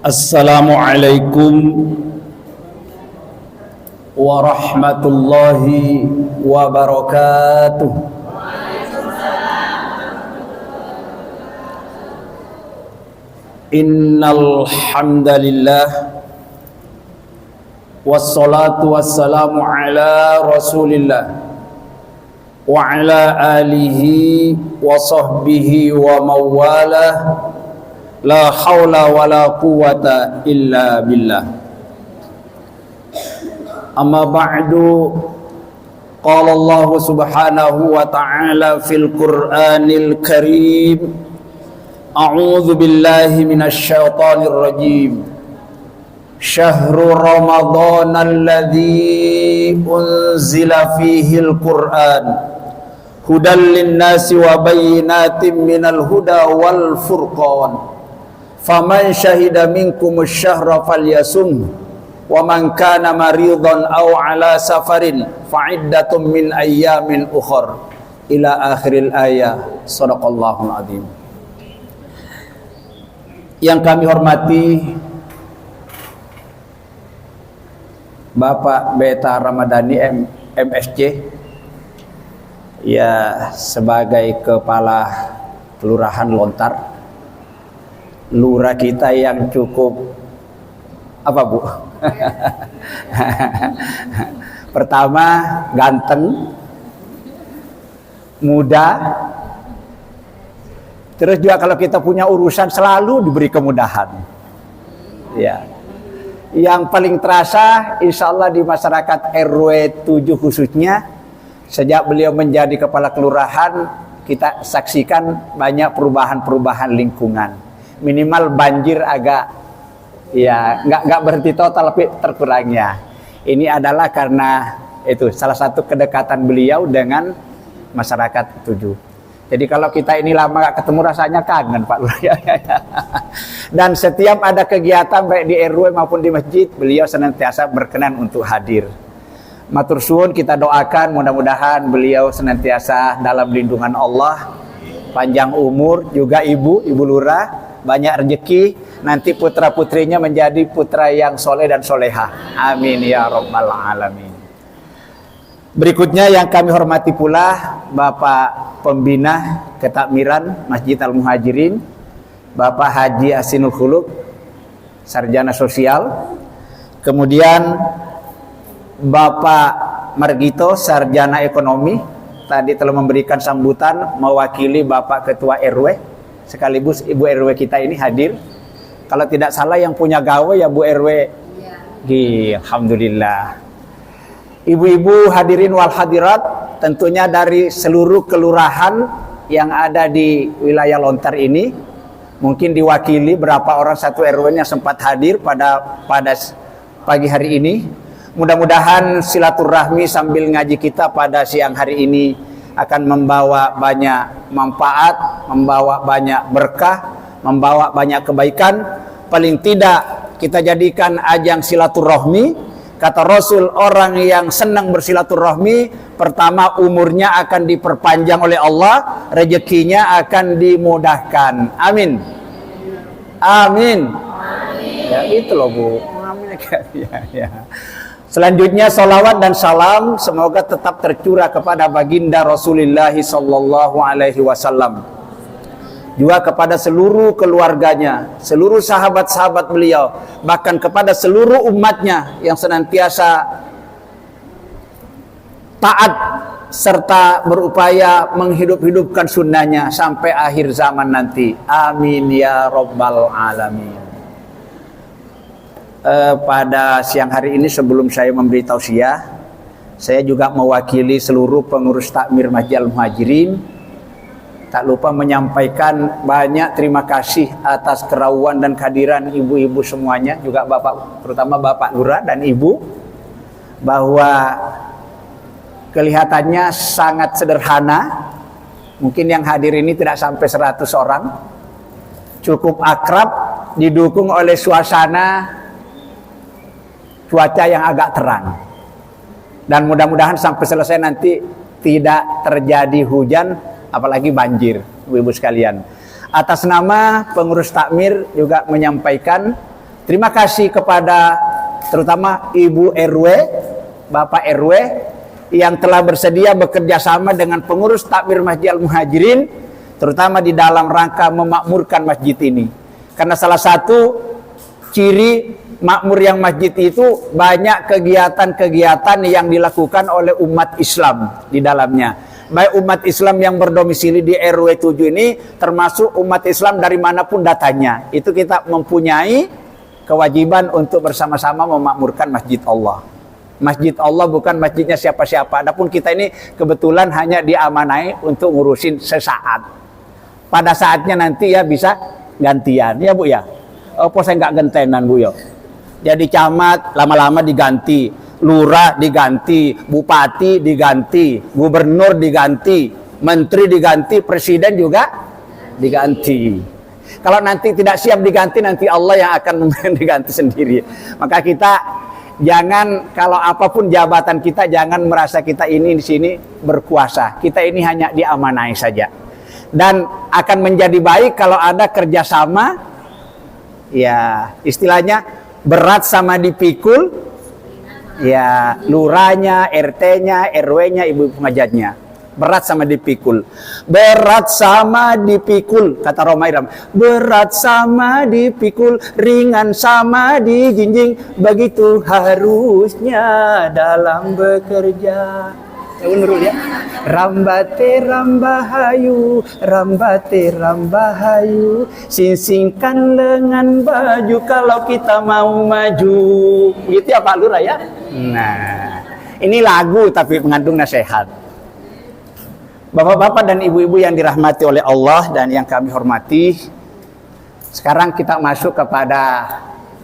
Assalamualaikum warahmatullahi wabarakatuh. Innal hamdalillah wassalatu wassalamu ala Rasulillah wa ala alihi wa sahbihi wa mawalah. La haula wa la quwata illa billah. Amma ba'du. Qala Allah subhanahu wa ta'ala fil Qur'anil Karim. A'udzu billahi minasy syaithanir rajim. Syahrul Ramadhanal ladzi unzila fihil Qur'an. Hudal lin-nasi wa bayyinatin minal huda wal furqan. Faman syahida minkum asyhara falyasum wa man kana maridan aw ala safarin fa'iddatun min ayyamin ukhra ila akhiril ayah. Shadaqallahul azim. Yang kami hormati Bapak Beta Ramadhani MSC, ya, sebagai kepala Kelurahan Lontar, lurah kita yang cukup apa, Bu? Pertama, ganteng, muda. Terus juga kalau kita punya urusan selalu diberi kemudahan. Ya. Yang paling terasa insya Allah di masyarakat RW 7 khususnya, sejak beliau menjadi kepala kelurahan, kita saksikan banyak perubahan-perubahan lingkungan. Minimal banjir agak, ya, nggak berhenti total, tapi terkurangnya. Ini adalah karena itu salah satu kedekatan beliau dengan masyarakat 7. Jadi kalau kita ini lama nggak ketemu rasanya kangen, Pak Lurah. Dan setiap ada kegiatan baik di RW maupun di masjid, beliau senantiasa berkenan untuk hadir. Matur suwun, kita doakan mudah-mudahan beliau senantiasa dalam lindungan Allah, panjang umur, juga Ibu Lurah, banyak rezeki, nanti putra putrinya menjadi putra yang soleh dan solehah. Amin ya rabbal alamin. Berikutnya yang kami hormati pula Bapak Pembina Ketakmiran Masjid Al Muhajirin, Bapak Haji Asinul Khuluq, Sarjana Sosial. Kemudian Bapak Margito, Sarjana Ekonomi, tadi telah memberikan sambutan mewakili Bapak Ketua RW. Sekaligus Ibu RW kita ini hadir. Kalau tidak salah yang punya gawe ya Bu RW. Ya. Alhamdulillah. Ibu-ibu hadirin wal hadirat, tentunya dari seluruh kelurahan yang ada di wilayah Lontar ini, mungkin diwakili berapa orang satu RW-nya sempat hadir pada pagi hari ini. Mudah-mudahan silaturahmi sambil ngaji kita pada siang hari ini akan membawa banyak manfaat, membawa banyak berkah, membawa banyak kebaikan. Paling tidak kita jadikan ajang silaturahmi. Kata Rasul, orang yang senang bersilaturahmi, pertama umurnya akan diperpanjang oleh Allah, rezekinya akan dimudahkan. Amin. Amin. Ya itu loh, Bu. Amin. Ya. Selanjutnya salawat dan salam semoga tetap tercurah kepada baginda Rasulullah sallallahu alaihi wasallam, juga kepada seluruh keluarganya, seluruh sahabat-sahabat beliau, bahkan kepada seluruh umatnya yang senantiasa taat serta berupaya menghidup-hidupkan sunnahnya sampai akhir zaman nanti. Amin ya rabbal alamin. Pada siang hari ini sebelum saya memberi tausiah, saya juga mewakili seluruh pengurus takmir Masjid Al Muhajirin. Tak lupa menyampaikan banyak terima kasih atas kerauan dan kehadiran ibu-ibu semuanya, juga Bapak, terutama Bapak Lurah dan Ibu, bahwa kelihatannya sangat sederhana. Mungkin yang hadir ini tidak sampai 100 orang. Cukup akrab, didukung oleh suasana cuaca yang agak terang. Dan mudah-mudahan sampai selesai nanti tidak terjadi hujan, apalagi banjir, ibu-ibu sekalian. Atas nama pengurus takmir juga menyampaikan Terima kasih kepada terutama Ibu RW, Bapak RW yang telah bersedia bekerja sama dengan pengurus takmir Masjid Al-Muhajirin, terutama di dalam rangka memakmurkan masjid ini. Karena salah satu ciri makmur yang masjid itu banyak kegiatan-kegiatan yang dilakukan oleh umat Islam di dalamnya. Baik umat Islam yang berdomisili di RW 7 ini, termasuk umat Islam dari manapun datanya. Itu kita mempunyai kewajiban untuk bersama-sama memakmurkan masjid Allah. Masjid Allah bukan masjidnya siapa-siapa. Adapun kita ini kebetulan hanya diamanai untuk ngurusin sesaat. Pada saatnya nanti ya bisa gantian, ya Bu ya. Apa saya nggak gentenan Bu ya? Jadi camat lama-lama diganti, lurah diganti, bupati diganti, gubernur diganti, menteri diganti, presiden juga diganti. Kalau nanti tidak siap diganti, nanti Allah yang akan diganti sendiri. Maka kita jangan, kalau apapun jabatan kita, jangan merasa kita ini di sini berkuasa. Kita ini hanya diamanai saja. Dan akan menjadi baik kalau ada kerjasama, ya istilahnya berat sama dipikul, ya lurahnya, RT-nya, RW-nya, ibu pengajarnya. Berat sama dipikul. Berat sama dipikul, kata Roma Irama. Berat sama dipikul, ringan sama dijinjing. Begitu harusnya dalam bekerja. Ya bener ya. Rambate rambahayu, rambate rambahayu. Singsingkan lengan baju kalau kita mau maju. Gitu ya Pak Lurah ya. Nah, ini lagu tapi mengandung nasihat. Bapak-bapak dan ibu-ibu yang dirahmati oleh Allah dan yang kami hormati, sekarang kita masuk kepada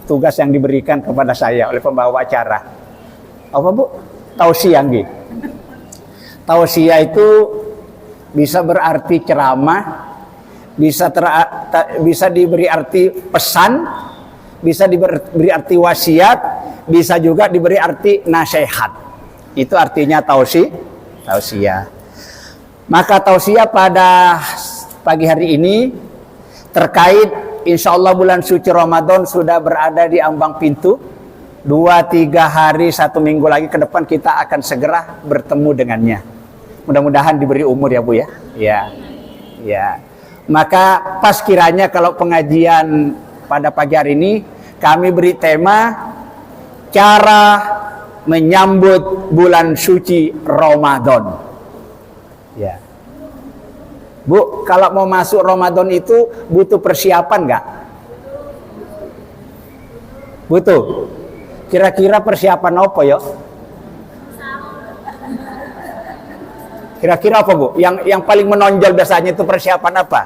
tugas yang diberikan kepada saya oleh pembawa acara. Apa Bu? Tausiah nggih. Tausiah itu bisa berarti ceramah, bisa diberi arti pesan, bisa diberi arti wasiat, bisa juga diberi arti nasihat. Itu artinya tausiah. Maka tausiah pada pagi hari ini terkait insya Allah bulan suci Ramadan sudah berada di ambang pintu. 2-3 hari 1 minggu lagi ke depan kita akan segera bertemu dengannya. Mudah-mudahan diberi umur ya Bu ya. Ya. Maka pas kiranya kalau pengajian pada pagi hari ini kami beri tema cara menyambut bulan suci Ramadan. Ya. Bu, kalau mau masuk Ramadan itu butuh persiapan nggak? Butuh. Kira-kira persiapan apa ya? Kira-kira apa Bu? Yang paling menonjol biasanya itu persiapan apa?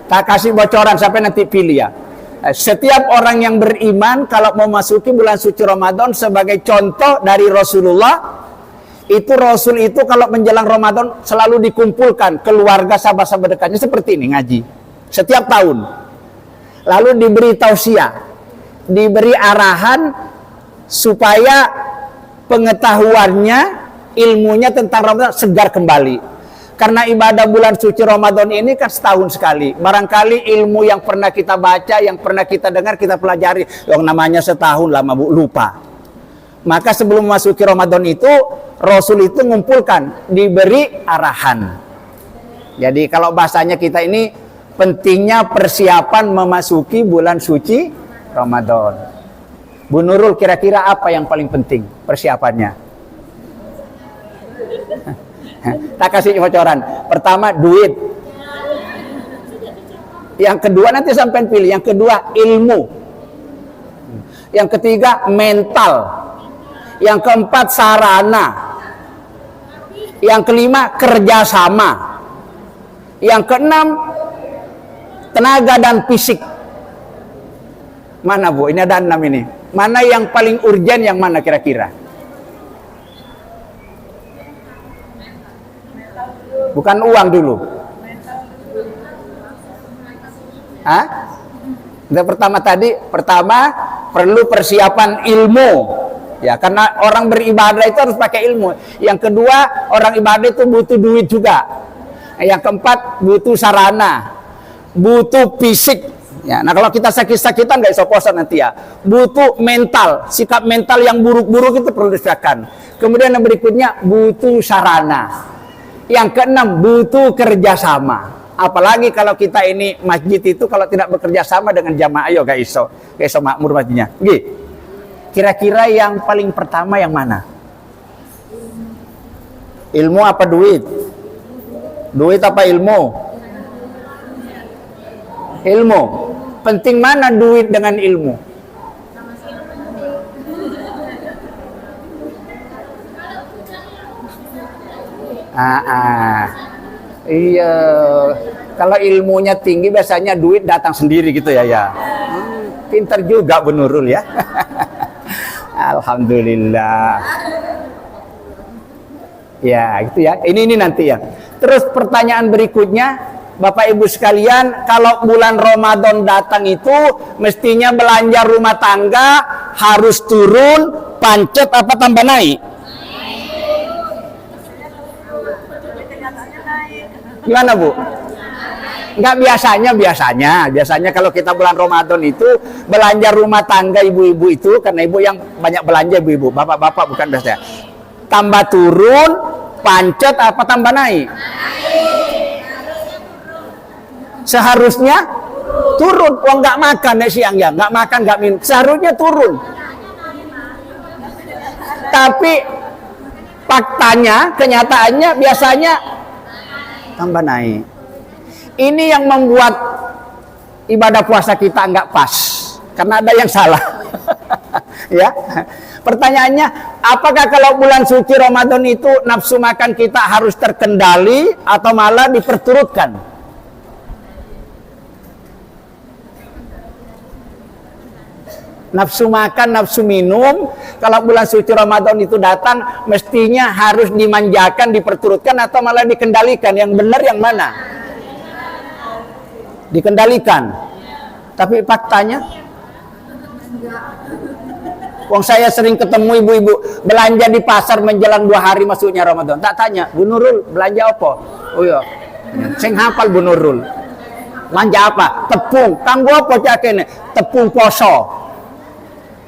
Tak kasih bocoran sampai nanti pilih ya. Setiap orang yang beriman kalau mau masuki bulan suci Ramadan sebagai contoh dari Rasulullah, itu Rasul itu kalau menjelang Ramadan selalu dikumpulkan keluarga sahabat-sahabat dekatnya seperti ini ngaji setiap tahun. Lalu diberi tausiah, diberi arahan supaya pengetahuannya, ilmunya tentang Ramadan segar kembali. Karena ibadah bulan suci Ramadan ini kan setahun sekali. Barangkali ilmu yang pernah kita baca, yang pernah kita dengar, kita pelajari, yang namanya setahun lama Bu, lupa. Maka sebelum memasuki Ramadan itu, Rasul itu mengumpulkan, diberi arahan. Jadi kalau bahasanya kita ini, pentingnya persiapan memasuki bulan suci Ramadan. Bu Nurul, kira-kira apa yang paling penting persiapannya? Tak kasih bocoran. Pertama duit. Yang kedua nanti sampai pilih. Yang kedua ilmu. Yang ketiga mental. Yang keempat sarana. Yang kelima kerjasama. Yang keenam tenaga dan fisik. Mana Bu? Ini ada 6 ini. Mana yang paling urgen, yang mana kira-kira? Bukan uang dulu. Hah? Pertama perlu persiapan ilmu. Ya, karena orang beribadah itu harus pakai ilmu. Yang kedua, orang ibadah itu butuh duit juga. Yang keempat, butuh sarana. butuh fisik. Ya, nah kalau kita sakit-sakitan nggak bisa puasa nanti ya. Butuh mental, sikap mental yang buruk-buruk itu perlu disediakan. Kemudian yang berikutnya butuh sarana. Yang keenam butuh kerjasama. Apalagi kalau kita ini masjid itu kalau tidak bekerja sama dengan jamaah, ayo gak iso makmur masjidnya. Kira-kira yang paling pertama yang mana? Ilmu apa duit? Duit apa ilmu? Ilmu. Penting mana duit dengan ilmu? Iya. Kalau ilmunya tinggi biasanya duit datang sendiri gitu ya. Pintar juga Bu Nurul ya. Alhamdulillah. Ya, gitu ya. Ini nanti ya. Terus pertanyaan berikutnya, Bapak Ibu sekalian, kalau bulan Ramadan datang itu mestinya belanja rumah tangga harus turun, pancet apa tambah naik? Gimana Bu? Enggak biasanya kalau kita bulan Ramadan itu belanja rumah tangga ibu-ibu itu, karena ibu yang banyak belanja ibu-ibu, bapak-bapak bukan biasanya. Tambah turun, pancet apa tambah naik? Seharusnya turun. Wong nggak makan ya siang ya, nggak makan nggak minum, seharusnya turun. Tapi faktanya, kenyataannya biasanya tambah naik. Ini yang membuat ibadah puasa kita nggak pas, karena ada yang salah. Ya, pertanyaannya, apakah kalau bulan suci Ramadan itu nafsu makan kita harus terkendali atau malah diperturutkan? Nafsu makan, nafsu minum, kalau bulan suci Ramadan itu datang, mestinya harus dimanjakan, diperturutkan, atau malah dikendalikan. Yang benar yang mana? Dikendalikan. Tapi faktanya, wong saya sering ketemu ibu-ibu belanja di pasar menjelang 2 hari masuknya Ramadan. Tak tanya, Bu Nurul belanja apa? Oh iya, sing hafal Bu Nurul. Belanja apa? Tepung. Kanggo apa cak kene? Tepung poso.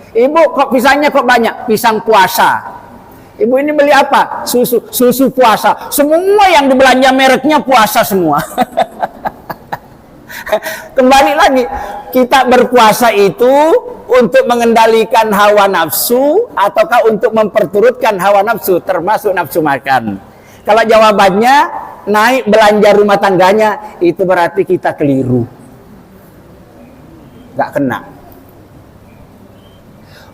Ibu kok pisangnya kok banyak? Pisang puasa. Ibu ini beli apa? Susu puasa. Semua yang dibelanja mereknya puasa semua. Kembali lagi, kita berpuasa itu untuk mengendalikan hawa nafsu ataukah untuk memperturutkan hawa nafsu, termasuk nafsu makan? Kalau jawabannya naik belanja rumah tangganya, itu berarti kita keliru, nggak kena.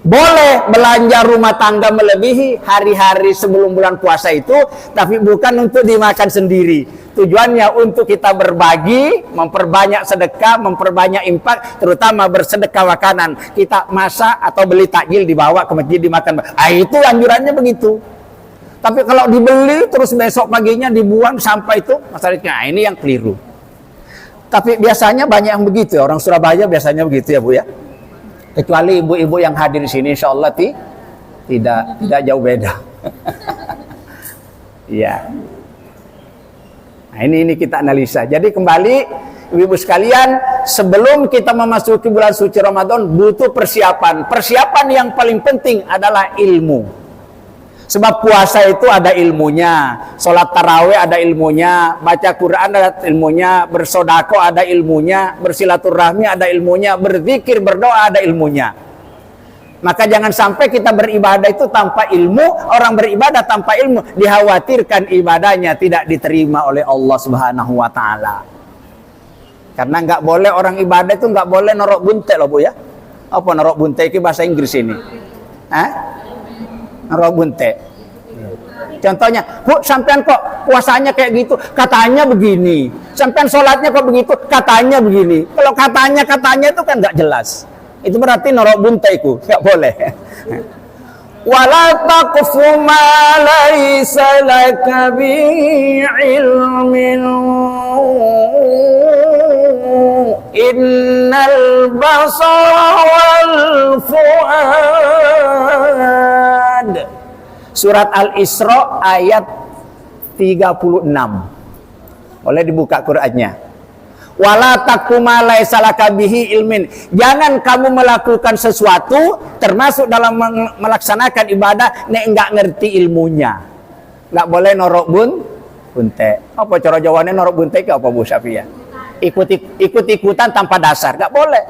Boleh belanja rumah tangga melebihi hari-hari sebelum bulan puasa itu, tapi bukan untuk dimakan sendiri. Tujuannya untuk kita berbagi, memperbanyak sedekah, memperbanyak infak, terutama bersedekah makanan. Kita masak atau beli takjil dibawa ke masjid dimakan. Itu anjurannya begitu. Tapi kalau dibeli terus besok paginya dibuang sampah itu, masalahnya ini yang keliru. Tapi biasanya banyak yang begitu ya. Orang Surabaya biasanya begitu ya Bu ya. Kecuali ibu-ibu yang hadir di sini, insya Allah tidak jauh beda. Ya. Nah, ini kita analisa. Jadi kembali, ibu-ibu sekalian, sebelum kita memasuki bulan suci Ramadan, butuh persiapan. Persiapan yang paling penting adalah ilmu. Sebab puasa itu ada ilmunya, sholat tarawih ada ilmunya, baca Quran ada ilmunya, bersodako ada ilmunya, bersilaturahmi ada ilmunya, berzikir, berdoa ada ilmunya. Maka jangan sampai kita beribadah itu tanpa ilmu, orang beribadah tanpa ilmu, dikhawatirkan ibadahnya tidak diterima oleh Allah Subhanahu wa Ta'ala. Karena nggak boleh orang ibadah itu nggak boleh norok bunte loh Bu ya. Apa norok bunte itu bahasa Inggris ini? Norok bunte. Contohnya, Bu, sampean kok puasanya kayak gitu? Katanya begini. Sampean sholatnya kok begitu? Katanya begini. Kalau katanya itu kan nggak jelas. Itu berarti norok bunte itu, nggak boleh. Wala taqfu ma laysa laka bi ilmin. Innal basara wal fuad. Surat Al-Isra ayat 36. Boleh dibuka Qur'annya. Wala taqfu ma laisa laka bihi ilmin. Jangan kamu melakukan sesuatu termasuk dalam melaksanakan ibadah nek enggak ngerti ilmunya. Enggak boleh norok bunte. Apa cara Jawane norok bunte ke apa Bu Syafia? Ikut-ikutan tanpa dasar, enggak boleh.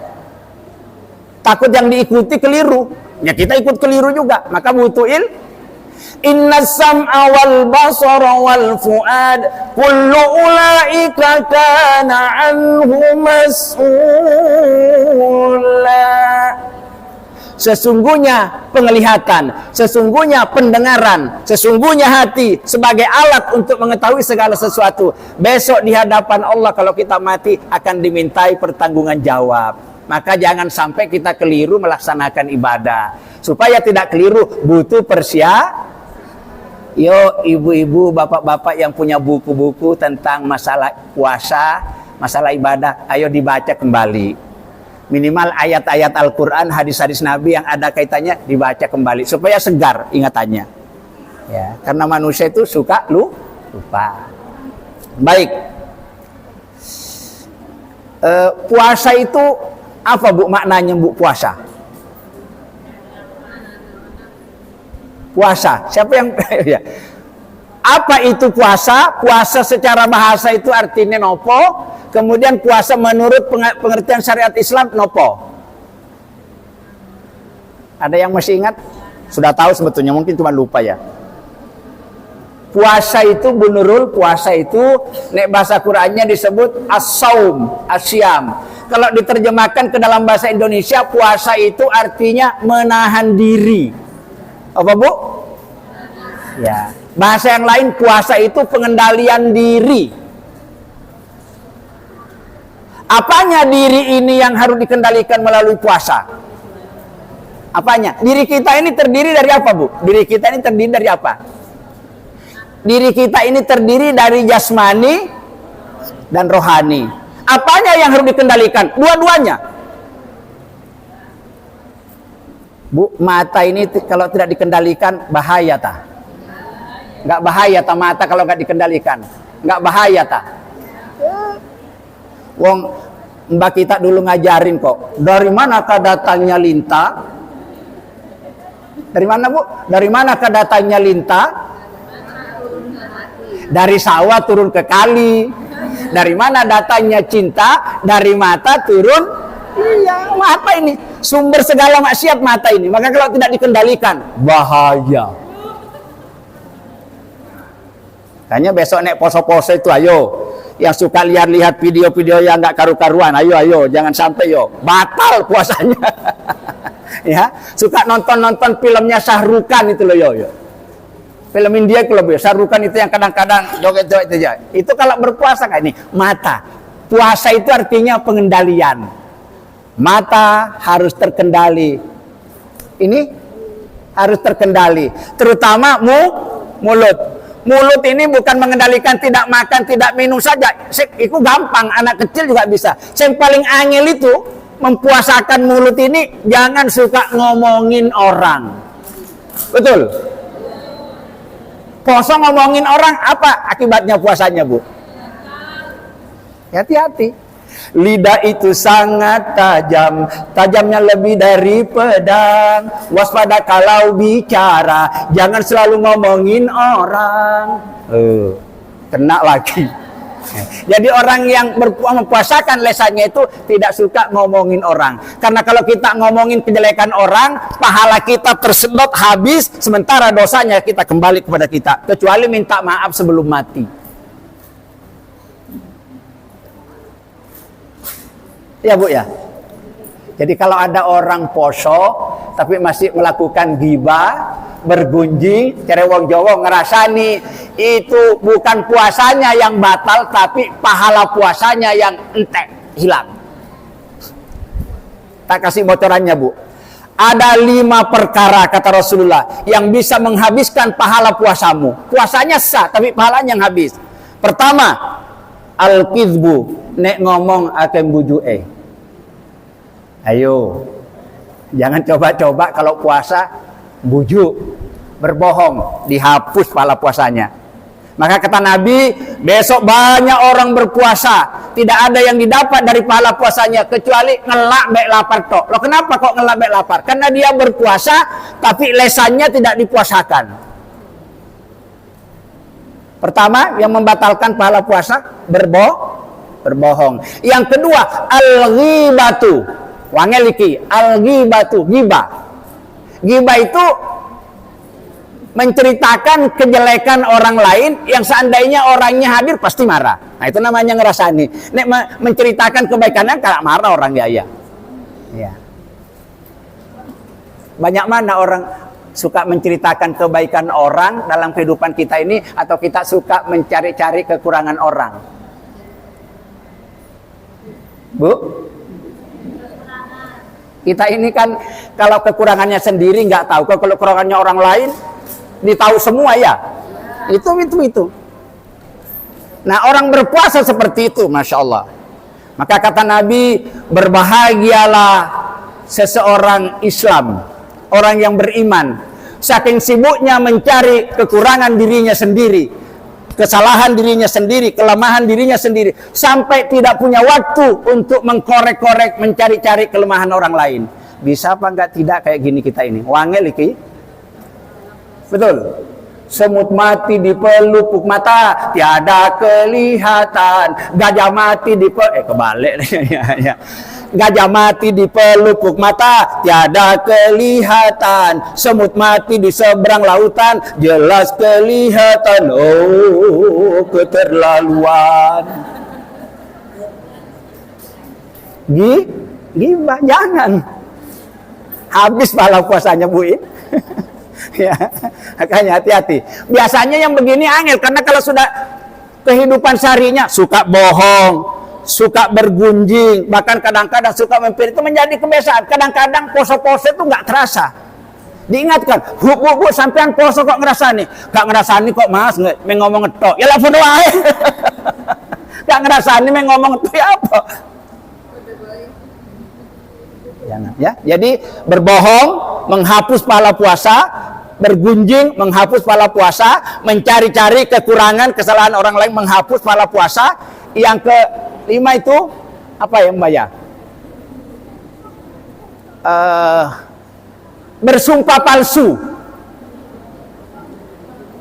Takut yang diikuti keliru. Ya kita ikut keliru juga, maka butuh Inna sam'a wal basara wal fuad kullu ulaika kana anhu mas'ula. Sesungguhnya penglihatan, sesungguhnya pendengaran, sesungguhnya hati sebagai alat untuk mengetahui segala sesuatu. Besok di hadapan Allah kalau kita mati akan dimintai pertanggungan jawab. Maka jangan sampai kita keliru melaksanakan ibadah. Supaya tidak keliru butuh persiapan. Yo ibu-ibu, bapak-bapak yang punya buku-buku tentang masalah puasa, masalah ibadah, ayo dibaca kembali. Minimal ayat-ayat Al-Quran, hadis-hadis Nabi yang ada kaitannya dibaca kembali supaya segar ingatannya. Ya, karena manusia itu suka lupa. Baik. Puasa itu apa Bu maknanya Bu puasa? Puasa. Siapa yang ya. Apa itu puasa? Puasa secara bahasa itu artinya nopo. Kemudian puasa menurut pengertian syariat Islam nopo. Ada yang masih ingat? Sudah tahu sebetulnya, mungkin cuma lupa ya. Puasa itu bunurul, puasa itu nek bahasa Qur'annya disebut as-saum, asyam. Kalau diterjemahkan ke dalam bahasa Indonesia, puasa itu artinya menahan diri. Apa Bu? Ya. Bahasa yang lain puasa itu pengendalian diri. Apanya diri ini yang harus dikendalikan melalui puasa? Apanya? Diri kita ini terdiri dari apa Bu? Diri kita ini terdiri dari apa? Diri kita ini terdiri dari jasmani dan rohani. Apanya yang harus dikendalikan? Dua-duanya. Bu, mata ini kalau tidak dikendalikan bahaya ta? Enggak bahaya ta mata kalau enggak dikendalikan? Enggak bahaya ta? Wong mbak kita dulu ngajarin kok. Dari manakah datangnya lintah? Dari mana Bu? Dari manakah datangnya lintah? Dari sawah turun ke kali. Dari mana datangnya cinta? Dari mata turun. Iya, apa ini? Sumber segala maksiat mata ini. Maka kalau tidak dikendalikan, bahaya. Kayaknya besok nek poso-poso itu ayo. Yang suka lihat-lihat video-video yang nggak karu-karuan, ayo, jangan sampai yo. Batal puasanya. Ya, suka nonton-nonton filmnya Syahrukan itu loh yo. Film India itu loh, Syahrukan itu yang kadang-kadang joget-joget itu aja. Itu kalau berpuasa kayak ini, mata. Puasa itu artinya pengendalian. Mata harus terkendali. Ini harus terkendali. Terutama mulut. Mulut ini bukan mengendalikan tidak makan, tidak minum saja. Itu gampang, anak kecil juga bisa. Yang paling angel itu mempuasakan mulut ini jangan suka ngomongin orang. Betul? Poso ngomongin orang apa akibatnya puasanya, Bu? Hati-hati. Lidah itu sangat tajam, tajamnya lebih dari pedang. Waspada kalau bicara, jangan selalu ngomongin orang. Kena lagi. Jadi orang yang mempuasakan lesannya itu tidak suka ngomongin orang. Karena kalau kita ngomongin kejelekan orang, pahala kita tersedot habis, sementara dosanya kita kembali kepada kita. Kecuali minta maaf sebelum mati. Ya Bu ya. Jadi kalau ada orang poso tapi masih melakukan ghibah, bergunjing, cere wong Jawa ngerasani, itu bukan puasanya yang batal tapi pahala puasanya yang entek, hilang. Tak kasih bocorannya Bu. Ada 5 perkara kata Rasulullah yang bisa menghabiskan pahala puasamu. Puasanya sah tapi pahalanya yang habis. Pertama, al-kizbu, nek ngomong akan bujuke. Ayo, jangan coba-coba kalau puasa bujuk, berbohong, dihapus pahala puasanya. Maka kata Nabi, besok banyak orang berpuasa, tidak ada yang didapat dari pahala puasanya kecuali ngelak bek lapar tok. Loh kenapa kok ngelak bek lapar? Karena dia berpuasa tapi lesannya tidak dipuasakan. Pertama, yang membatalkan pahala puasa berbohong. Yang kedua, al-ghibatu. Wangeliki, al-ghibatu, ghibah. Ghibah itu menceritakan kejelekan orang lain yang seandainya orangnya hadir pasti marah. Nah itu namanya ngerasani. Nek menceritakan kebaikannya kalau marah orang ya. Banyak mana orang suka menceritakan kebaikan orang dalam kehidupan kita ini, atau kita suka mencari-cari kekurangan orang? Bu? Kita ini kan kalau kekurangannya sendiri nggak tahu, kalau kekurangannya orang lain ditahu semua ya. Itu. Nah orang berpuasa seperti itu, Masya Allah. Maka kata Nabi, berbahagialah seseorang Islam, orang yang beriman, saking sibuknya mencari kekurangan dirinya sendiri, kesalahan dirinya sendiri, kelemahan dirinya sendiri, sampai tidak punya waktu untuk mengkorek-korek, mencari-cari kelemahan orang lain. Bisa apa enggak tidak kayak gini kita ini? Wangel iki. Betul. Semut mati di pelupuk mata, tiada kelihatan. Gajah mati di kebalik. Gajah mati di pelupuk mata, tiada kelihatan. Semut mati di seberang lautan, jelas kelihatan. Oh, keterlaluan. Gibah, jangan. Habis pahala puasanya, Bu. Ya, makanya hati-hati. Biasanya yang begini angel, karena kalau sudah kehidupan seharinya suka bohong, suka bergunjing, bahkan kadang-kadang suka mempir, itu menjadi kebiasaan. Kadang-kadang poso-poso itu nggak terasa. Diingatkan, bu, sampean poso kok ngerasani? Gak ngerasani kok mas, ngomong ngetok. Ya lapor wae. Gak ngerasani ngomong ngetok ya apa? Jangan, ya. Jadi berbohong menghapus pahala puasa, bergunjing menghapus pahala puasa, mencari-cari kekurangan kesalahan orang lain menghapus pahala puasa. Yang kelima itu apa ya Mbak ya? Bersumpah palsu.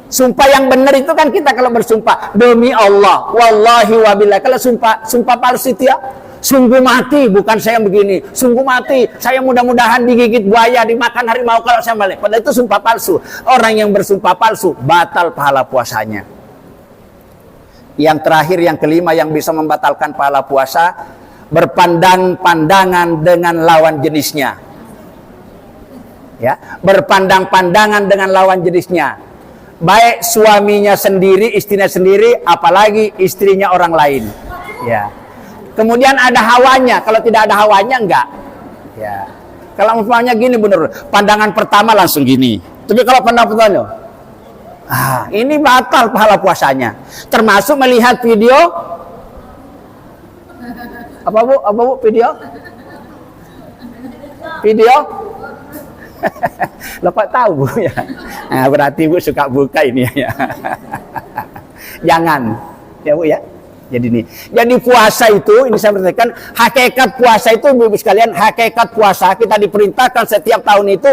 Sumpah yang benar itu kan kita kalau bersumpah demi Allah, wallahi wabillah. Kalau sumpah palsu itu ya, sungguh mati, bukan saya begini, sungguh mati, saya mudah-mudahan digigit buaya, dimakan harimau kalau saya balik. Padahal itu sumpah palsu. Orang yang bersumpah palsu batal pahala puasanya. Yang terakhir, yang kelima yang bisa membatalkan pahala puasa, berpandang-pandangan dengan lawan jenisnya. Ya, berpandang-pandangan dengan lawan jenisnya. Baik suaminya sendiri, istrinya sendiri, apalagi istrinya orang lain. Ya. Kemudian ada hawanya. Kalau tidak ada hawanya enggak. Ya. Kalau umpamanya gini bener, pandangan pertama langsung gini. Tapi kalau pandangan pertama, ini batal pahala puasanya. Termasuk melihat video. Apa bu? Video? Lepas tahu bu ya. Nah, berarti bu suka buka ini ya. Jangan, ya bu ya. Jadi puasa itu, ini saya beritakan, hakikat puasa itu ibu sekalian, hakikat puasa kita diperintahkan setiap tahun itu,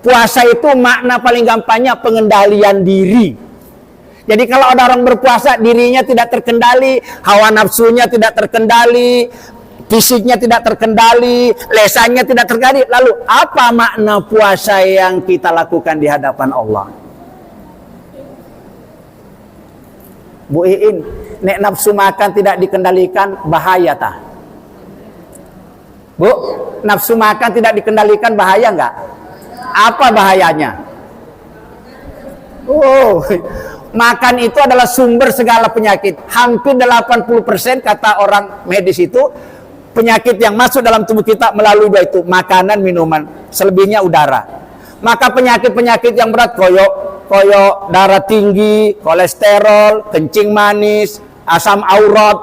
puasa itu makna paling gampangnya pengendalian diri. Jadi kalau ada orang berpuasa, dirinya tidak terkendali, hawa nafsunya tidak terkendali, fisiknya tidak terkendali, lesannya tidak terkendali. Lalu apa makna puasa yang kita lakukan di hadapan Allah? Bu Iin, nek nafsu makan tidak dikendalikan, bahaya tak? Bu, nafsu makan tidak dikendalikan bahaya enggak? Apa bahayanya? Makan itu adalah sumber segala penyakit. Hampir 80% kata orang medis itu, penyakit yang masuk dalam tubuh kita melalui dua itu, makanan, minuman, selebihnya udara. Maka penyakit-penyakit yang berat koyok darah tinggi, kolesterol, kencing manis, asam urat,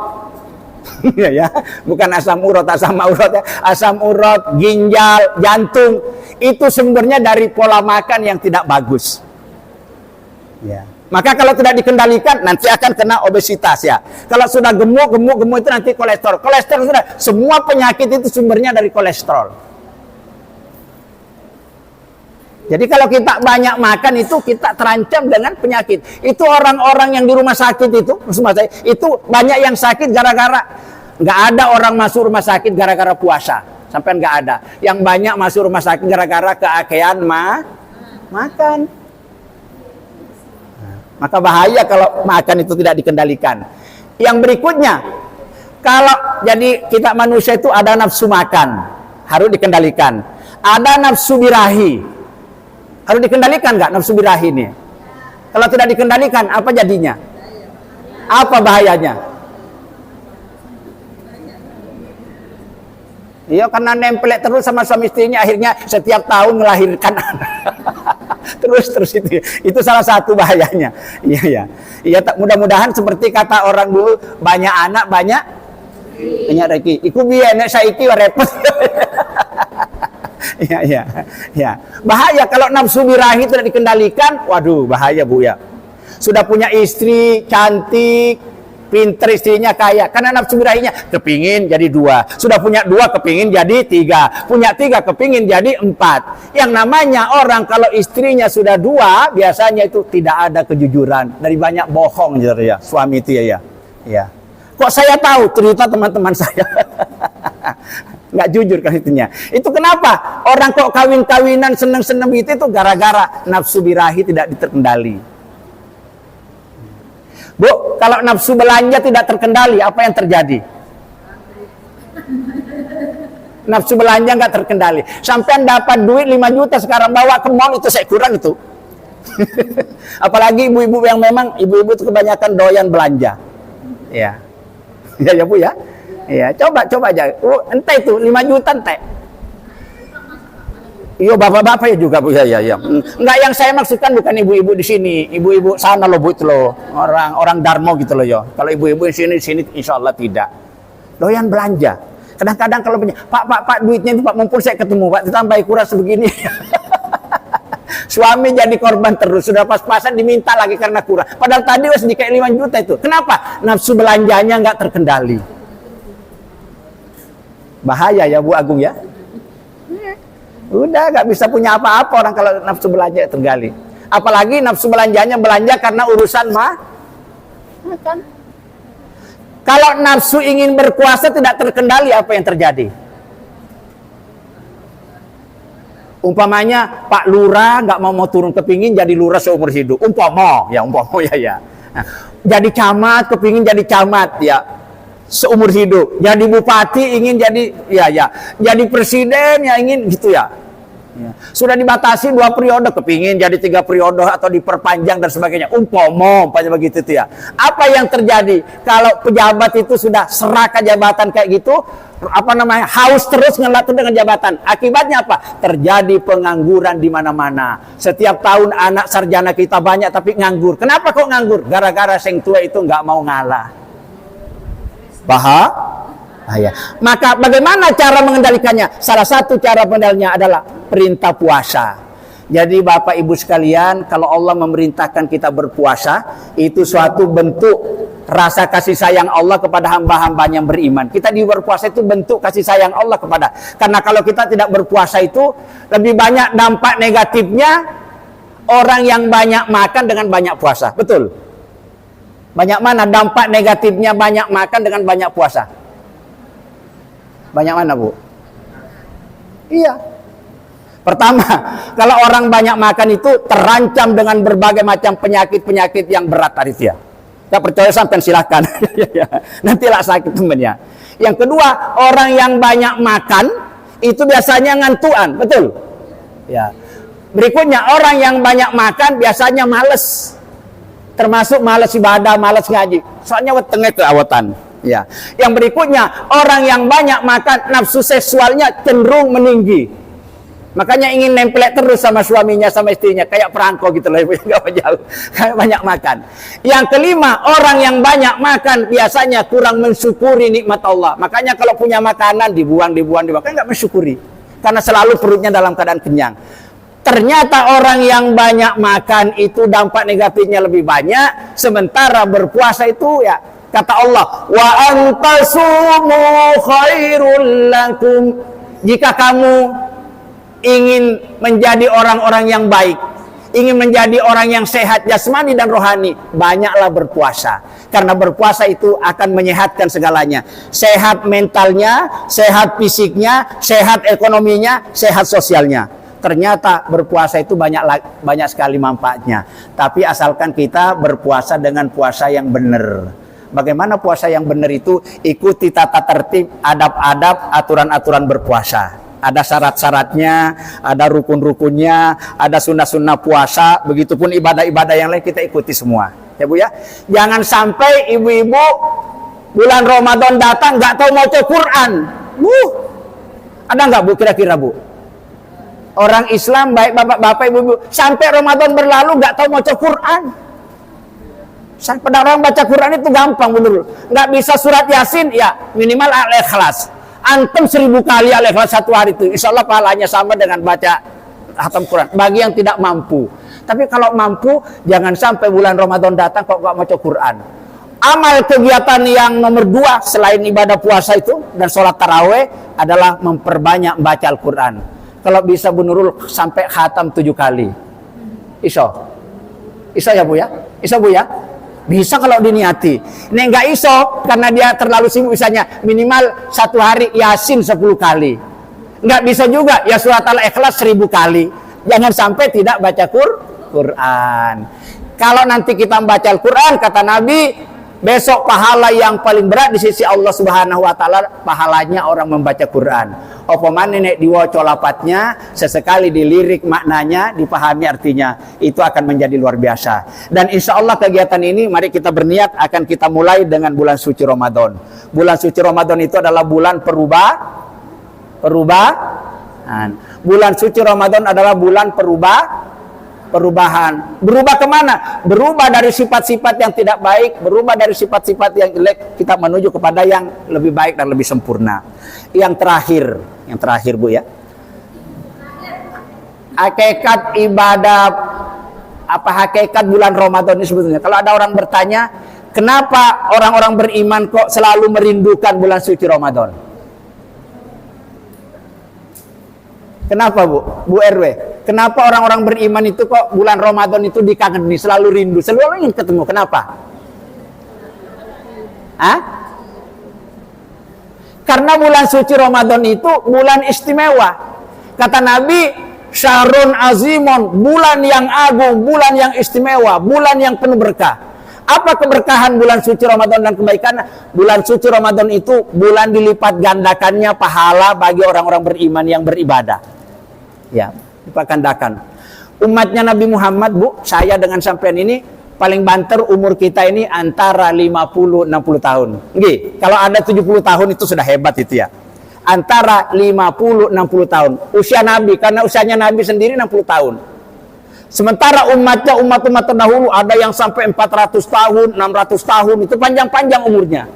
ya, bukan asam urat ya, asam urat, ginjal, jantung, itu sumbernya dari pola makan yang tidak bagus. Ya. Maka kalau tidak dikendalikan nanti akan kena obesitas ya. Kalau sudah gemuk itu nanti kolesterol. Kolesterol sudah, semua penyakit itu sumbernya dari kolesterol. Jadi kalau kita banyak makan itu kita terancam dengan penyakit. Itu orang-orang yang di rumah sakit itu banyak yang sakit gara-gara, nggak ada orang masuk rumah sakit gara-gara puasa. Sampai nggak ada. Yang banyak masuk rumah sakit gara-gara keakean makan. Maka bahaya kalau makan itu tidak dikendalikan. Yang berikutnya, kalau jadi kita manusia itu ada nafsu makan, harus dikendalikan. Ada nafsu birahi, harus dikendalikan nggak nafsu birahi ini? Kalau tidak dikendalikan, apa jadinya? Apa bahayanya? Iya, karena nempel terus sama suami istrinya, akhirnya setiap tahun melahirkan terus itu salah satu bahayanya. Iya, mudah-mudahan seperti kata orang dulu, banyak anak banyak rezeki. Iku biar nek saiki repot. Ya. Bahaya kalau nafsu birahi tidak dikendalikan. Waduh, bahaya Bu ya. Sudah punya istri cantik, pinter, istrinya kaya, karena nafsu birahinya kepingin jadi 2, sudah punya 2 kepingin jadi 3, punya 3 kepingin jadi 4. Yang namanya orang kalau istrinya sudah 2 biasanya itu tidak ada kejujuran, dari banyak bohong ya suami itu ya. Kok saya tahu? Cerita teman-teman saya. Nggak jujur kan itunya. Itu kenapa orang kok kawin-kawinan seneng-seneng itu gara-gara nafsu birahi tidak terkendali. Bu, kalau nafsu belanja tidak terkendali, apa yang terjadi? Nafsu belanja nggak terkendali. Sampai dapat duit 5 juta sekarang bawa ke mall itu saya kurang itu. Apalagi ibu-ibu yang memang ibu-ibu itu kebanyakan doyan belanja. Ya Bu ya. Ya, coba aja. Entah itu 5 juta entah. Iya, bapak-bapak ya juga Bu ya. Enggak, yang saya maksudkan bukan ibu-ibu di sini, ibu-ibu sana loh Bu itu loh, orang Darmo gitu loh ya. Kalau ibu-ibu di sini insya Allah tidak. Doyan belanja. Kadang-kadang kalau punya, Pak duitnya itu Pak mumpul saya ketemu Pak, ditambah kurang sebegini. Suami jadi korban terus, sudah pas-pasan diminta lagi karena kurang. Padahal tadi wes dikasih 5 juta itu. Kenapa? Nafsu belanjanya nggak terkendali. Bahaya ya Bu Agung ya. Udah nggak bisa punya apa-apa orang kalau nafsu belanja tergali. Apalagi nafsu belanjanya belanja karena urusan makan. Kalau nafsu ingin berkuasa tidak terkendali, apa yang terjadi? Umpamanya Pak Lurah nggak mau turun kepingin jadi lurah seumur hidup. Umpama ya. Nah, jadi camat kepingin jadi camat ya seumur hidup. Jadi bupati ingin jadi jadi presiden ya ingin gitu ya. Sudah dibatasi 2 periode, kepingin jadi 3 periode atau diperpanjang dan sebagainya. Umpama begitu itu ya. Apa yang terjadi kalau pejabat itu sudah serahkan jabatan kayak gitu, haus terus ngelatih dengan jabatan. Akibatnya apa? Terjadi pengangguran di mana-mana. Setiap tahun anak sarjana kita banyak tapi nganggur. Kenapa kok nganggur? Gara-gara sing tua itu nggak mau ngalah. Maka bagaimana cara mengendalikannya? Salah satu cara mengendalikannya adalah perintah puasa. Jadi Bapak Ibu sekalian, kalau Allah memerintahkan kita berpuasa, itu suatu bentuk rasa kasih sayang Allah kepada hamba-hambanya yang beriman. Kita di berpuasa itu bentuk kasih sayang Allah kepada. Karena kalau kita tidak berpuasa itu lebih banyak dampak negatifnya orang yang banyak makan dengan banyak puasa. Betul? Banyak mana dampak negatifnya banyak makan dengan banyak puasa? Banyak mana Bu? Iya. Pertama, kalau orang banyak makan itu terancam dengan berbagai macam penyakit-penyakit yang berat tadi ya. Tidak percaya sampai silahkan. Nantilah sakit temennya. Yang kedua, orang yang banyak makan itu biasanya ngantuan, betul? Ya. Berikutnya, orang yang banyak makan biasanya males. Termasuk malas ibadah, malas ngaji. Soalnya wetenge keawatan. Ya. Yang berikutnya, orang yang banyak makan nafsu seksualnya cenderung meninggi. Makanya ingin nempel terus sama suaminya, sama istrinya, kayak perangko gitu loh, nggak jauh, kayak banyak makan. Yang kelima, orang yang banyak makan biasanya kurang mensyukuri nikmat Allah. Makanya kalau punya makanan dibuang, kan nggak mensyukuri, karena selalu perutnya dalam keadaan kenyang. Ternyata orang yang banyak makan itu dampak negatifnya lebih banyak, sementara berpuasa itu ya kata Allah, wa antasumu khairul lakum. Jika kamu ingin menjadi orang-orang yang baik, ingin menjadi orang yang sehat jasmani dan rohani, banyaklah berpuasa. Karena berpuasa itu akan menyehatkan segalanya. Sehat mentalnya, sehat fisiknya, sehat ekonominya, sehat sosialnya. Ternyata berpuasa itu banyak sekali manfaatnya. Tapi asalkan kita berpuasa dengan puasa yang benar. Bagaimana puasa yang benar itu? Ikuti tata tertib, adab-adab, aturan-aturan berpuasa. Ada syarat-syaratnya, ada rukun-rukunnya, ada sunnah-sunnah puasa. Begitupun ibadah-ibadah yang lain kita ikuti semua. Ya Bu ya. Jangan sampai ibu-ibu bulan Ramadan datang nggak tahu mau baca Quran. Ada nggak Bu kira-kira Bu? Orang Islam baik bapak-bapak ibu-ibu sampai Ramadan berlalu nggak tahu baca Quran. Sampai orang baca Quran itu gampang bener. Nggak bisa surat Yasin ya minimal Al-Ikhlas. Antum 1000 kali Al-Ikhlas satu hari itu, insya Allah pahalanya sama dengan baca khatam Quran. Bagi yang tidak mampu. Tapi kalau mampu jangan sampai bulan Ramadan datang kok nggak baca Quran. Amal kegiatan yang nomor 2 selain ibadah puasa itu dan sholat taraweh adalah memperbanyak baca Al-Quran. Kalau bisa Bu Nurul sampai khatam 7 kali. Iso ya Bu ya? Iso Bu ya? Bisa kalau diniati. Ini enggak iso karena dia terlalu sibuk, misalnya minimal satu hari Yasin 10 kali. Enggak bisa juga ya surat Al-Ikhlas 1000 kali. Jangan sampai tidak baca Quran. Kalau nanti kita membaca Al-Quran, kata Nabi, besok pahala yang paling berat di sisi Allah Subhanahu wa taala pahalanya orang membaca Quran. Apa mana nek diwaca lapatnya, sesekali dilirik maknanya, dipahami artinya, itu akan menjadi luar biasa. Dan insya Allah kegiatan ini mari kita berniat akan kita mulai dengan bulan suci Ramadan. Bulan suci Ramadan itu adalah bulan perubahan. Bulan suci Ramadan adalah bulan perubahan. Berubah kemana? Berubah dari sifat-sifat yang tidak baik, berubah dari sifat-sifat yang jelek, kita menuju kepada yang lebih baik dan lebih sempurna. Yang terakhir Bu ya. Hakikat ibadah, apa hakikat bulan Ramadan ini sebetulnya? Kalau ada orang bertanya, kenapa orang-orang beriman kok selalu merindukan bulan suci Ramadan? Kenapa Bu RW? Kenapa orang-orang beriman itu kok bulan Ramadan itu dikagumi, selalu rindu, selalu ingin ketemu? Kenapa? Karena bulan suci Ramadan itu bulan istimewa. Kata Nabi, syahrun azimun, bulan yang agung, bulan yang istimewa, bulan yang penuh berkah. Apa keberkahan bulan suci Ramadan dan kebaikan? Bulan suci Ramadan itu bulan dilipat gandakannya pahala bagi orang-orang beriman yang beribadah. Ya, dilipat gandakan. Umatnya Nabi Muhammad, Bu, saya dengan sampean ini paling banter umur kita ini antara 50-60 tahun. Nggih, kalau ada 70 tahun itu sudah hebat itu ya. Antara 50-60 tahun. Usia Nabi, karena usianya Nabi sendiri 60 tahun. Sementara umatnya, umat-umat terdahulu ada yang sampai 400 tahun, 600 tahun, itu panjang-panjang umurnya.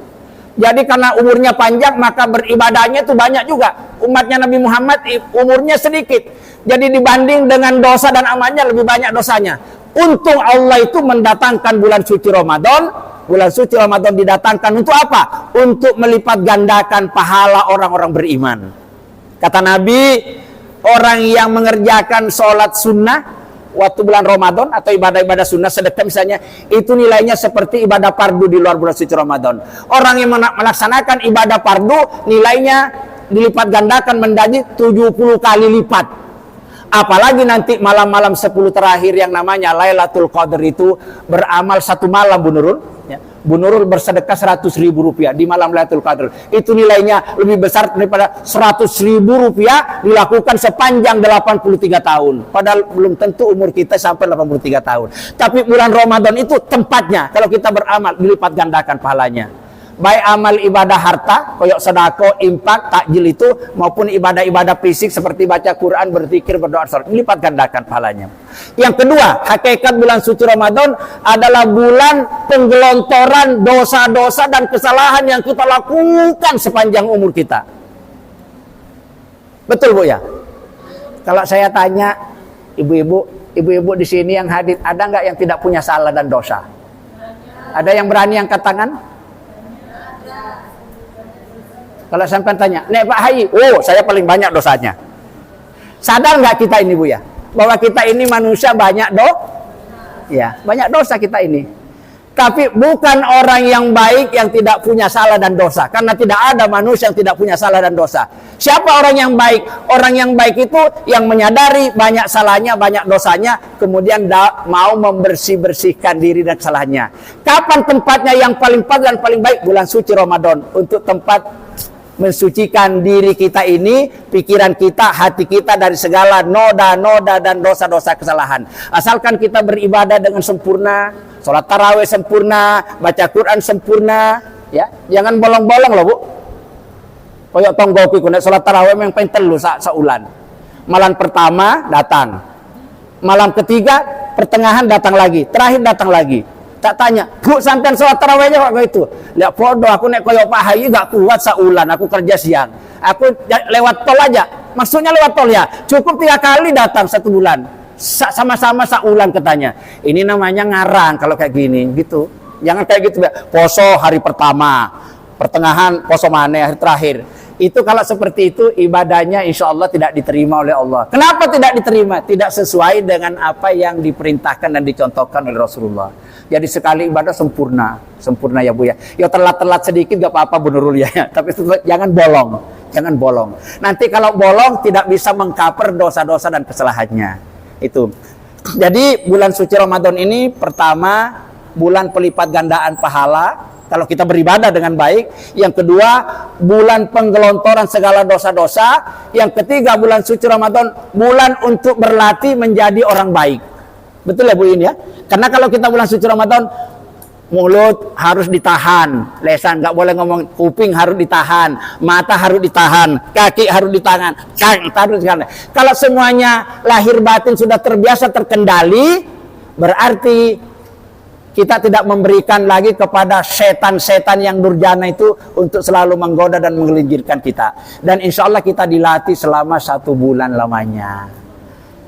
Jadi karena umurnya panjang, maka beribadahnya itu banyak juga. Umatnya Nabi Muhammad umurnya sedikit. Jadi dibanding dengan dosa dan amalnya lebih banyak dosanya. Untung Allah itu mendatangkan bulan suci Ramadan. Bulan suci Ramadan didatangkan untuk apa? Untuk melipat gandakan pahala orang-orang beriman. Kata Nabi, orang yang mengerjakan sholat sunnah waktu bulan Ramadan atau ibadah-ibadah sunnah, sedekah misalnya, itu nilainya seperti ibadah fardu di luar bulan suci Ramadan. Orang yang melaksanakan ibadah fardu, nilainya dilipat gandakan menjadi 70 kali lipat. Apalagi nanti malam-malam 10 terakhir yang namanya Lailatul Qadar itu beramal satu malam Bu Nurul. Ya. Bu Nurul bersedekah 100.000 rupiah di malam Lailatul Qadar. Itu nilainya lebih besar daripada 100.000 rupiah dilakukan sepanjang 83 tahun. Padahal belum tentu umur kita sampai 83 tahun. Tapi bulan Ramadan itu tempatnya kalau kita beramal dilipat gandakan pahalanya. Baik amal ibadah harta, koyok sedekah, infak, takjil itu, maupun ibadah-ibadah fisik seperti baca Quran, berzikir, berdoa, salat, lipat gandakan pahalanya. Yang kedua, hakikat bulan suci Ramadan adalah bulan penggelontoran dosa-dosa dan kesalahan yang kita lakukan sepanjang umur kita. Betul Bu ya? Kalau saya tanya, Ibu-ibu di sini yang hadir, ada nggak yang tidak punya salah dan dosa? Ada yang berani angkat tangan? Kalau sampai tanya, Nek Pak Haji, oh saya paling banyak dosanya. Sadar nggak kita ini Bu ya, bahwa kita ini manusia banyak banyak dosa kita ini. Tapi bukan orang yang baik yang tidak punya salah dan dosa, karena tidak ada manusia yang tidak punya salah dan dosa. Siapa orang yang baik? Orang yang baik itu yang menyadari banyak salahnya, banyak dosanya, kemudian mau membersihkan diri dan kesalahannya. Kapan tempatnya yang paling pas dan paling baik? Bulan suci Ramadan, untuk tempat mensucikan diri kita ini, pikiran kita, hati kita dari segala noda-noda dan dosa-dosa kesalahan. Asalkan kita beribadah dengan sempurna, sholat tarawih sempurna, baca Quran sempurna, ya, jangan bolong-bolong loh Bu. Koyok tonggoki kunek sholat tarawih yang pengen telu saulan. Malam pertama datang, malam ketiga pertengahan datang lagi, terakhir datang lagi. Tak tanya, Bu sampean sholat tarawihnya kok itu? Lihat bodoh, aku nek koyok Pak Haji gak kuat saulan, aku kerja siang. Aku lewat tol aja, maksudnya lewat tol ya, cukup 3 kali datang 1 bulan. Sama-sama saulan katanya. Ini namanya ngarang kalau kayak gini gitu. Jangan kayak gitu, poso hari pertama, pertengahan poso mana hari terakhir. Itu kalau seperti itu ibadahnya insya Allah tidak diterima oleh Allah. Kenapa tidak diterima? Tidak sesuai dengan apa yang diperintahkan dan dicontohkan oleh Rasulullah. Jadi sekali ibadah sempurna ya Bu ya. Ya telat-telat sedikit gak apa-apa Bu Nurul ya. Tapi jangan bolong. Nanti kalau bolong tidak bisa mengcover dosa-dosa dan kesalahannya. Itu. Jadi bulan suci Ramadan ini pertama bulan pelipat gandaan pahala kalau kita beribadah dengan baik. Yang kedua bulan penggelontoran segala dosa-dosa. Yang ketiga bulan suci Ramadan bulan untuk berlatih menjadi orang baik. Betul ya Bu ini ya? Karena kalau kita bulan suci Ramadan, mulut harus ditahan, lesan nggak boleh ngomong, kuping harus ditahan, mata harus ditahan, kaki harus ditahan, harus ditahan. Kalau semuanya lahir batin sudah terbiasa terkendali, berarti kita tidak memberikan lagi kepada setan-setan yang durjana itu untuk selalu menggoda dan menggelincirkan kita. Dan insya Allah kita dilatih selama 1 bulan lamanya.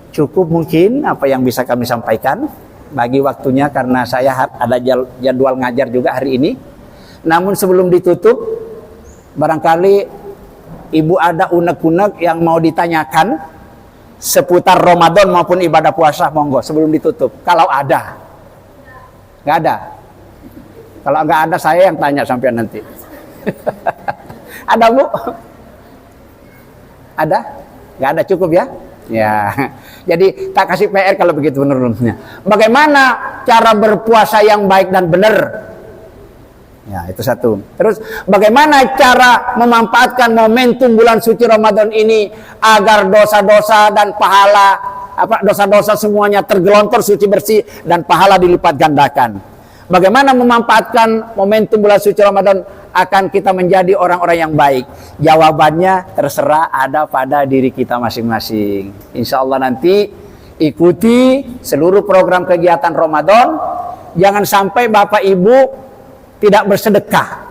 Cukup mungkin apa yang bisa kami sampaikan. Bagi waktunya karena saya ada jadwal ngajar juga hari ini. Namun sebelum ditutup, barangkali Ibu ada unek-unek yang mau ditanyakan seputar Ramadan maupun ibadah puasa, monggo sebelum ditutup. Kalau ada. Nggak ada. Kalau nggak ada saya yang tanya sampai nanti. Ada Bu? Ada? Nggak ada, cukup ya? Ya, jadi tak kasih PR kalau begitu menurutnya. Bagaimana cara berpuasa yang baik dan benar? Ya, itu satu. Terus bagaimana cara memanfaatkan momentum bulan suci Ramadan ini agar dosa-dosa dan pahala, dosa-dosa semuanya tergelontor suci bersih dan pahala dilipat gandakan. Bagaimana memanfaatkan momentum bulan suci Ramadan akan kita menjadi orang-orang yang baik? Jawabannya terserah ada pada diri kita masing-masing. Insya Allah nanti ikuti seluruh program kegiatan Ramadan. Jangan sampai Bapak Ibu tidak bersedekah.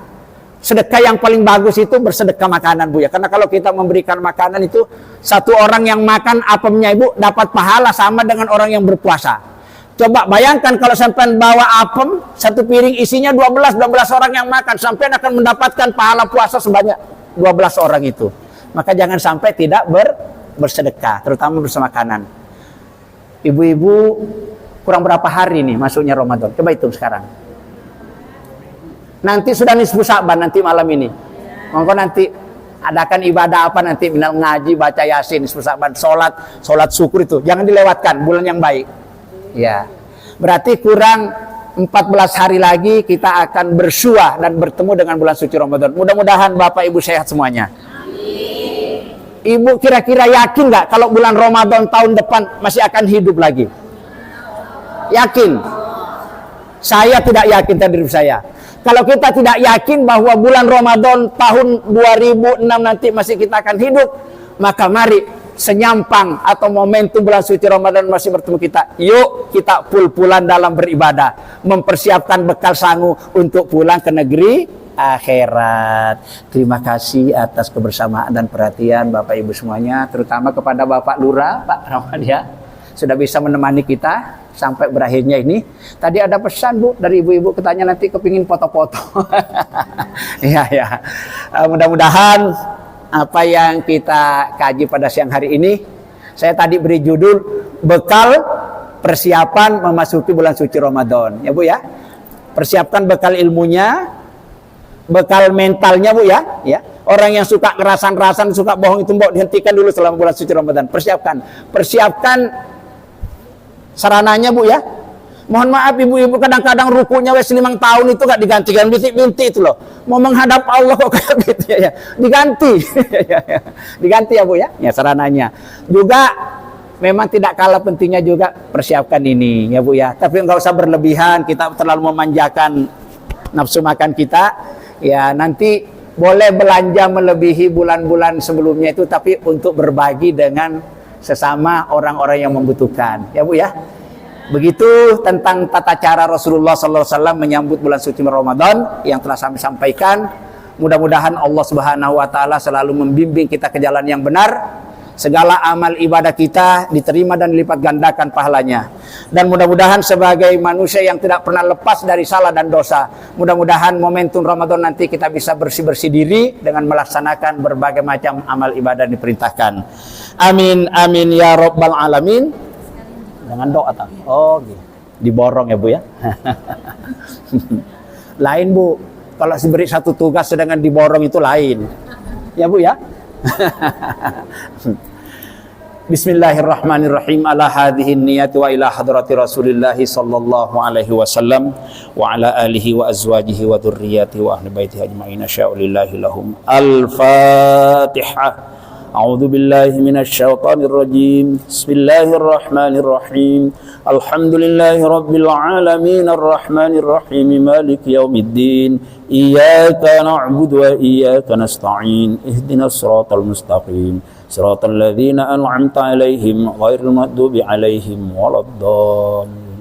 Sedekah yang paling bagus itu bersedekah makanan Bu ya. Karena kalau kita memberikan makanan itu, satu orang yang makan apemnya Ibu dapat pahala sama dengan orang yang berpuasa. Coba bayangkan kalau sampean bawa apem, 1 piring isinya 12 orang yang makan, sampean akan mendapatkan pahala puasa sebanyak 12 orang itu. Maka jangan sampai tidak bersedekah, terutama bersama makanan. Ibu-ibu kurang berapa hari nih masuknya Ramadan? Coba hitung sekarang. Nanti sudah nisfu Sa'ban nanti malam ini. Monggo nanti adakan ibadah apa nanti, minal ngaji, baca Yasin, nisfu Sa'ban, salat syukur itu. Jangan dilewatkan, bulan yang baik. Ya, berarti kurang 14 hari lagi kita akan bersuah dan bertemu dengan bulan suci Ramadan. Mudah-mudahan Bapak Ibu sehat semuanya. Amin. Ibu kira-kira yakin nggak kalau bulan Ramadan tahun depan masih akan hidup lagi? Yakin? Saya tidak yakin terhadap saya. Kalau kita tidak yakin bahwa bulan Ramadan tahun 2006 nanti masih kita akan hidup, maka mari senyampang atau momentum bulan suci Ramadan masih bertemu kita. Yuk kita pul-pulan dalam beribadah, mempersiapkan bekal sangu untuk pulang ke negeri akhirat. Terima kasih atas kebersamaan dan perhatian Bapak Ibu semuanya, terutama kepada Bapak Lurah, Pak Rahmat ya. sudah bisa menemani kita sampai berakhirnya ini. Tadi ada pesan Bu dari ibu-ibu, katanya nanti kepingin foto-foto. Iya ya. Mudah-mudahan apa yang kita kaji pada siang hari ini, saya tadi beri judul bekal persiapan memasuki bulan suci Ramadan. Ya Bu ya. Persiapkan bekal ilmunya, bekal mentalnya Bu ya. Ya. Orang yang suka ngerasan-rasan, suka bohong itu Mbok dihentikan dulu selama bulan suci Ramadan. Persiapkan sarananya Bu ya. Mohon maaf ibu-ibu, kadang-kadang rukunya wes 5 tahun itu gak digantikan, bintik-bintik itu loh. Mau menghadap Allah kok kayak gitu ya. Diganti. Diganti ya Bu ya. Ya sarananya. Juga memang tidak kalah pentingnya juga persiapkan ini ya Bu ya. Tapi enggak usah berlebihan, kita terlalu memanjakan nafsu makan kita. Ya nanti boleh belanja melebihi bulan-bulan sebelumnya itu, tapi untuk berbagi dengan sesama orang-orang yang membutuhkan ya Bu ya. Begitu tentang tata cara Rasulullah SAW menyambut bulan suci Ramadan yang telah kami sampaikan. Mudah-mudahan Allah Subhanahu wa taala selalu membimbing kita ke jalan yang benar. Segala amal ibadah kita diterima dan dilipat gandakan pahalanya. Dan mudah-mudahan sebagai manusia yang tidak pernah lepas dari salah dan dosa, mudah-mudahan momentum Ramadan nanti kita bisa bersih-bersih diri dengan melaksanakan berbagai macam amal ibadah yang diperintahkan. Amin amin ya rabbal alamin. Dengan doa tak? Oh, gitu. Diborong ya Bu ya. Lain Bu, kalau diberi satu tugas sedangkan diborong itu lain. Ya Bu ya. Bismillahirrahmanirrahim. Ala hadhihi niyati wa ila hadrati Rasulillah sallallahu alaihi wasallam wa ala alihi wa azwajihi wa dzurriyyatihi wa ahli baitihi ajma'in. Asya'ulillahi lahum. Al-Fatihah. A'udzu billahi minasy syaithanir rajim. Bismillahirrahmanirrahim. Alhamdulillahi rabbil alamin arrahmanir rahim maliki yaumiddin. Iyyaka na'budu wa iyyaka nasta'in. Ihdinas siratal mustaqim. Siratal ladzina an'amta 'alaihim ghairil maghdubi 'alaihim waladdallin.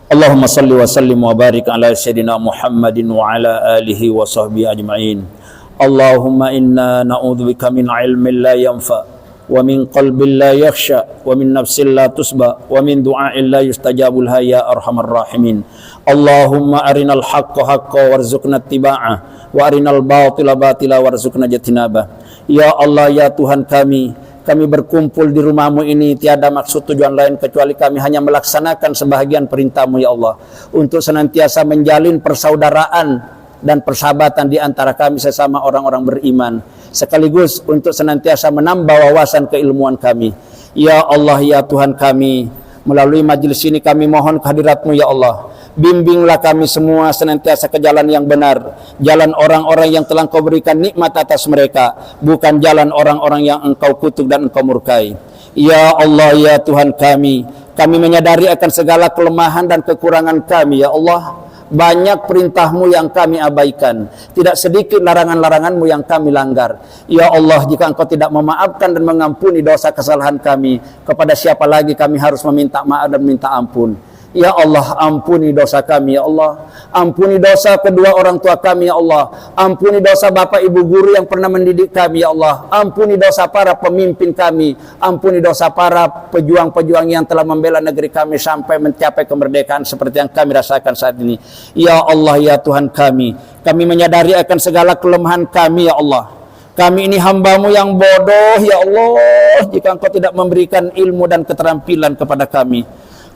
Allahumma shalli wa sallim wa barik ala sayyidina Muhammadin wa ala alihi wa sahbihi ajma'in. Allahumma inna na'udzubika min ilmin la yanfa wa min qalbin la yakhsha wa min nafsin la tusba wa min du'ain la yustajabu laha ya arhamar rahimin. Allahumma arinal haqqa haqqan warzuqna ittiba'ah wa arinal batila batila warzuqna ijtinabah. Ya Allah ya Tuhan kami berkumpul di rumah-Mu ini tiada maksud tujuan lain kecuali kami hanya melaksanakan sebahagian perintah-Mu ya Allah, untuk senantiasa menjalin persaudaraan dan persahabatan di antara kami sesama orang-orang beriman, sekaligus untuk senantiasa menambah wawasan keilmuan kami. Ya Allah ya Tuhan kami, melalui majelis ini kami mohon kehadirat-Mu ya Allah. Bimbinglah kami semua senantiasa ke jalan yang benar, jalan orang-orang yang telah Engkau berikan nikmat atas mereka, bukan jalan orang-orang yang Engkau kutuk dan Engkau murkai. Ya Allah ya Tuhan kami menyadari akan segala kelemahan dan kekurangan kami ya Allah. Banyak perintah-Mu yang kami abaikan, tidak sedikit larangan-larangan-Mu yang kami langgar. Ya Allah, jika Engkau tidak memaafkan dan mengampuni dosa kesalahan kami, kepada siapa lagi kami harus meminta maaf dan minta ampun? Ya Allah, ampuni dosa kami ya Allah. Ampuni dosa kedua orang tua kami ya Allah. Ampuni dosa bapak ibu guru yang pernah mendidik kami ya Allah. Ampuni dosa para pemimpin kami. Ampuni dosa para pejuang-pejuang yang telah membela negeri kami sampai mencapai kemerdekaan seperti yang kami rasakan saat ini. Ya Allah ya Tuhan kami menyadari akan segala kelemahan kami ya Allah. Kami ini hamba-Mu yang bodoh ya Allah, jika Engkau tidak memberikan ilmu dan keterampilan kepada kami.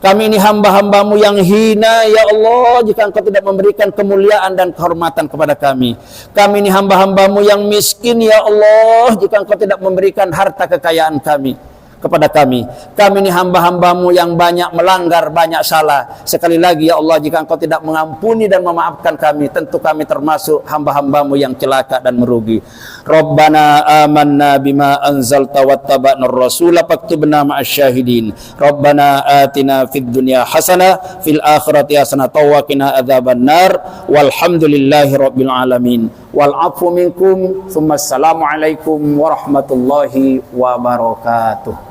Kami ini hamba-hamba-Mu yang hina ya Allah, jika Engkau tidak memberikan kemuliaan dan kehormatan kepada kami. Kami ini hamba-hamba-Mu yang miskin ya Allah, jika Engkau tidak memberikan harta kekayaan kami kepada kami. Kami ini hamba-hamba-Mu yang banyak melanggar, banyak salah. Sekali lagi ya Allah, jika Engkau tidak mengampuni dan memaafkan kami, tentu kami termasuk hamba-hamba-Mu yang celaka dan merugi. Rabbana amanna bima anzalta wattaba'na ar-rasula faktubna ma'asy syahidin. Rabbana atina fid dunya hasanah fil akhirati hasanah wa qina adzabannar. Walhamdulillahi rabbil alamin. Wal 'afwu minkum. Tsumma assalamu alaikum warahmatullahi wabarakatuh.